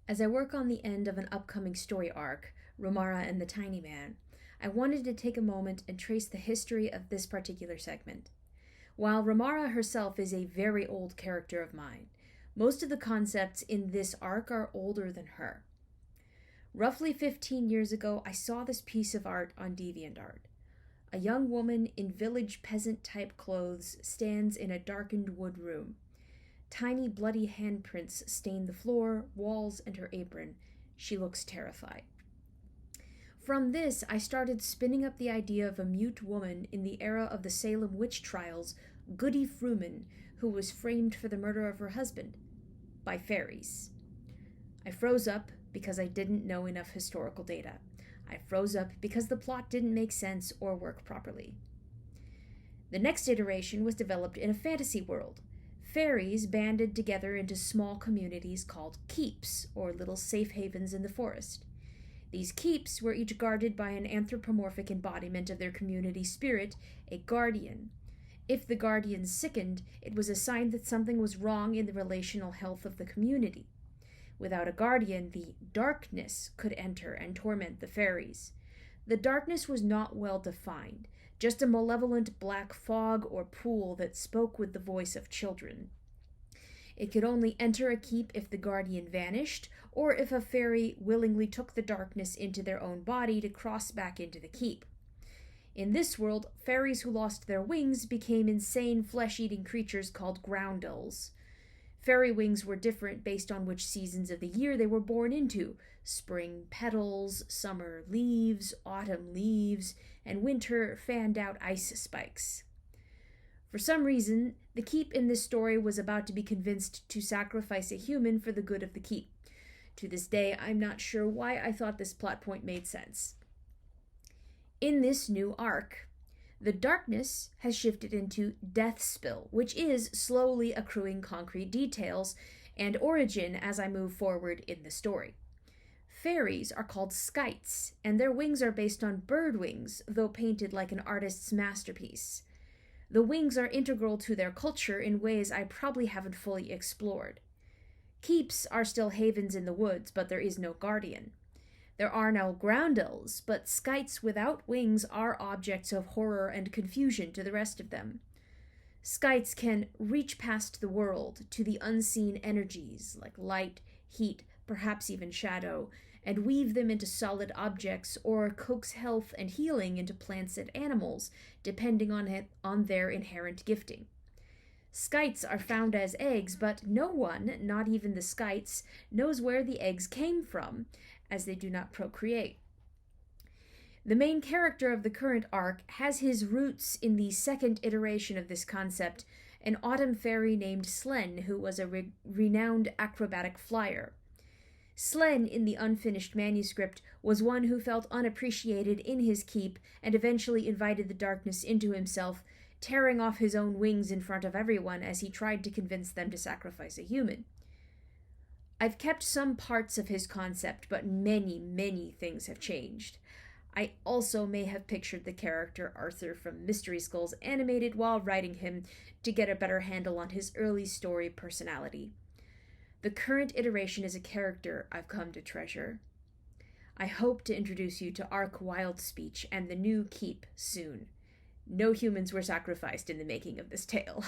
As I work on the end of an upcoming story arc, Remara and the Tiny Man, I wanted to take a moment and trace the history of this particular segment. While Remara herself is a very old character of mine, most of the concepts in this arc are older than her. Roughly 15 years ago, I saw this piece of art on DeviantArt. A young woman in village peasant-type clothes stands in a darkened wood room. Tiny bloody handprints stain the floor, walls, and her apron. She looks terrified. From this, I started spinning up the idea of a mute woman in the era of the Salem witch trials, Goody Fruman, who was framed for the murder of her husband by fairies. I froze up because I didn't know enough historical data. I froze up because the plot didn't make sense or work properly. The next iteration was developed in a fantasy world. Fairies banded together into small communities called keeps, or little safe havens in the forest. These keeps were each guarded by an anthropomorphic embodiment of their community spirit, a guardian. If the guardian sickened, it was a sign that something was wrong in the relational health of the community. Without a guardian, the darkness could enter and torment the fairies. The darkness was not well defined, just a malevolent black fog or pool that spoke with the voice of children. It could only enter a keep if the guardian vanished, or if a fairy willingly took the darkness into their own body to cross back into the keep. In this world, fairies who lost their wings became insane flesh-eating creatures called groundles. Fairy wings were different based on which seasons of the year they were born into: spring petals, summer leaves, autumn leaves, and winter fanned-out ice spikes. For some reason, the keep in this story was about to be convinced to sacrifice a human for the good of the keep. To this day, I'm not sure why I thought this plot point made sense. In this new arc, the darkness has shifted into Deathspill, which is slowly accruing concrete details and origin as I move forward in the story. Fairies are called Skytes, and their wings are based on bird wings, though painted like an artist's masterpiece. The wings are integral to their culture in ways I probably haven't fully explored. Keeps are still havens in the woods, but there is no guardian. There are no groundles, but Skytes without wings are objects of horror and confusion to the rest of them. Skytes can reach past the world to the unseen energies like light, heat, perhaps even shadow, and weave them into solid objects or coax health and healing into plants and animals, depending on their inherent gifting. Skytes are found as eggs, but no one, not even the Skytes, knows where the eggs came from, as they do not procreate. The main character of the current arc has his roots in the second iteration of this concept, an autumn fairy named Slen, who was a renowned acrobatic flyer. Slen, in the unfinished manuscript, was one who felt unappreciated in his keep and eventually invited the darkness into himself, tearing off his own wings in front of everyone as he tried to convince them to sacrifice a human. I've kept some parts of his concept, but many, many things have changed. I also may have pictured the character Arthur from Mystery Skulls animated while writing him to get a better handle on his early story personality. The current iteration is a character I've come to treasure. I hope to introduce you to Arc Wild Speech and the new Keep soon. No humans were sacrificed in the making of this tale.